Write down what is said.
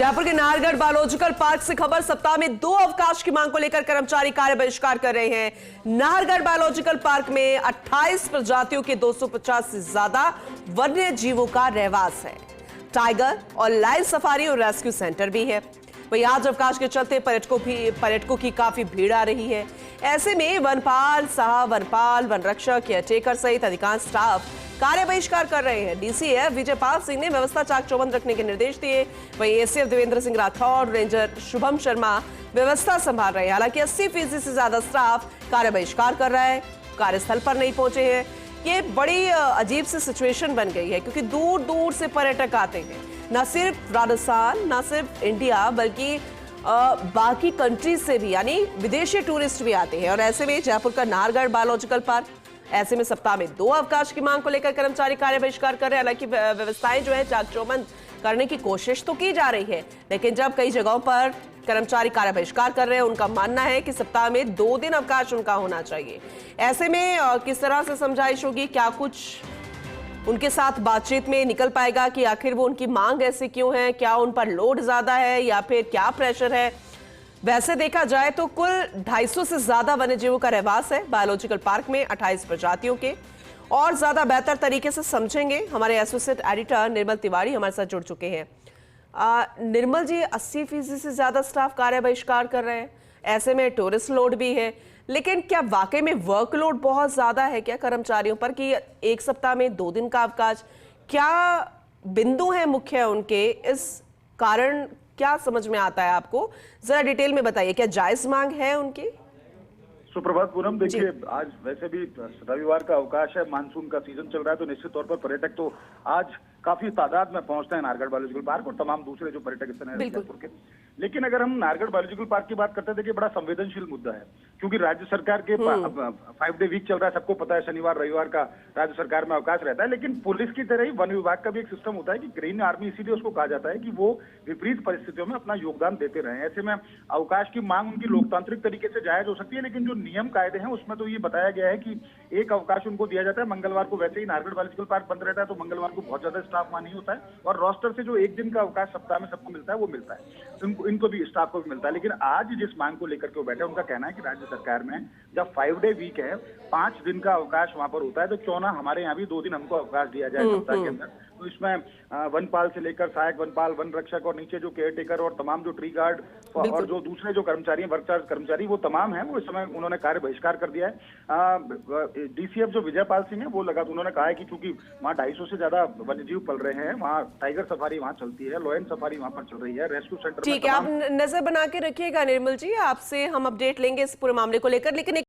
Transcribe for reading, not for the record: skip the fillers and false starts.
जयपुर के Nahargarh biological park से खबर, सप्ताह में 2 अवकाश की मांग को लेकर कर्मचारी कार्य बहिष्कार कर रहे हैं। नाहरगढ़ बायोलॉजिकल पार्क में 28 प्रजातियों के 250 से ज्यादा वन्य जीवों का रहवास है। टाइगर और लायन सफारी और रेस्क्यू सेंटर भी है। वहीं आज अवकाश के चलते पर्यटकों की काफी भीड़ आ रही है। ऐसे में वनपाल, सह वनपाल, वन रक्षक, केयरटेकर सहित अधिकांश स्टाफ कार्य बहिष्कार कर रहे हैं। डीसीएफ विजयपाल सिंह ने व्यवस्था चाक चौबंद रखने के निर्देश दिए। वहीं एसीएफ देवेंद्र सिंह राठौड़, रेंजर शुभम शर्मा व्यवस्था संभाल रहे हैं। हालांकि 80% से ज्यादा स्टाफ कार्य बहिष्कार कर रहा है, कार्यस्थल पर नहीं पहुंचे हैं। ये बड़ी अजीब सी सिचुएशन बन गई है, क्योंकि दूर दूर से पर्यटक आते हैं, न सिर्फ राजस्थान, न सिर्फ इंडिया, बल्कि बाकी कंट्रीज से भी, यानी विदेशी टूरिस्ट भी आते हैं। और ऐसे में जयपुर का नाहरगढ़ बायोलॉजिकल पार्क, ऐसे में सप्ताह में 2 अवकाश की मांग को लेकर कर्मचारी कार्य बहिष्कार कर रहे हैं। हालांकि व्यवस्थाएं जो है चाक चौबंद करने की कोशिश तो की जा रही है, लेकिन जब कई जगहों पर कर्मचारी कार्य बहिष्कार कर रहे हैं, उनका मानना है कि सप्ताह में 2 दिन अवकाश उनका होना चाहिए। ऐसे में किस तरह से समझाइश होगी, क्या कुछ उनके साथ बातचीत में निकल पाएगा कि आखिर वो उनकी मांग ऐसी क्यों है, क्या उन पर लोड ज्यादा है या फिर क्या प्रेशर है। वैसे देखा जाए तो कुल 250 से ज्यादा वन्यजीवों का रहवास है बायोलॉजिकल पार्क में, 28 प्रजातियों के। और ज्यादा बेहतर तरीके से समझेंगे, हमारे एसोसिएट एडिटर निर्मल तिवारी हमारे साथ जुड़ चुके हैं। निर्मल जी, 80% से ज्यादा स्टाफ कार्य बहिष्कार कर रहे हैं, ऐसे में टूरिस्ट लोड भी है, लेकिन क्या वाकई में वर्कलोड बहुत ज्यादा है क्या कर्मचारियों पर कि एक सप्ताह में 2 दिन का अवकाश? क्या बिंदु है मुख्य उनके, इस कारण क्या समझ में आता है आपको? जरा डिटेल में बताइए, क्या जायज मांग है उनकी? सुप्रभात पूनम, देखिए आज वैसे भी रविवार का अवकाश है, मानसून का सीजन चल रहा है, तो निश्चित तौर पर पर्यटक तो आज काफी तादाद में पहुंचते हैं नाहरगढ़ बायोलॉजिकल पार्क और तमाम दूसरे जो पर्यटक स्थल हैं जयपुर के। लेकिन अगर हम नाहरगढ़ बायोलॉजिकल पार्क की बात करते हैं, देखिए बड़ा संवेदनशील मुद्दा है, क्योंकि राज्य सरकार के 5 डे वीक चल रहा है, सबको पता है, शनिवार रविवार का राज्य सरकार में अवकाश रहता है। लेकिन पुलिस की तरह ही वन विभाग का भी एक सिस्टम होता है कि ग्रीन आर्मी, इसीलिए उसको कहा जाता है कि वो विपरीत परिस्थितियों में अपना योगदान देते रहे। ऐसे में अवकाश की मांग उनकी लोकतांत्रिक तरीके से जायज हो सकती है, लेकिन जो नियम कायदे हैं उसमें तो ये बताया गया है कि एक अवकाश उनको दिया जाता है। मंगलवार को वैसे ही नाहरगढ़ बायोलॉजिकल पार्क बंद रहता है, तो मंगलवार को बहुत ज्यादा स्टाफ वहां नहीं होता है, और रोस्टर से जो 1 दिन का अवकाश सप्ताह में सबको मिलता है वो मिलता है, इनको भी, स्टाफ को भी मिलता है। लेकिन आज जिस मांग को लेकर के वो बैठे, उनका कहना है कि राज्य सरकार में जब 5 डे वीक है, 5 दिन का अवकाश वहां पर होता है, तो क्यों ना हमारे यहाँ भी 2 दिन हमको अवकाश दिया जाए सप्ताह के अंदर। तो इसमें वनपाल से लेकर सहायक वनपाल, वन रक्षक और नीचे जो केयरटेकर और तमाम जो ट्री गार्ड और जो दूसरे जो कर्मचारी हैं, वर्क चार्ज कर्मचारी, वो तमाम हैं, वो इस समय उन्होंने कार्य बहिष्कार कर दिया है। डीसीएफ जो विजयपाल सिंह है वो उन्होंने कहा है कि चूंकि वहाँ 250 से ज्यादा वन्यजीव पल रहे हैं, वहाँ टाइगर सफारी वहाँ चलती है, लायन सफारी वहाँ पर चल रही है, रेस्क्यू सेंटर। ठीक है, आप नजर बना के रखिएगा निर्मल जी, आपसे हम अपडेट लेंगे इस पूरे मामले को लेकर। लेकिन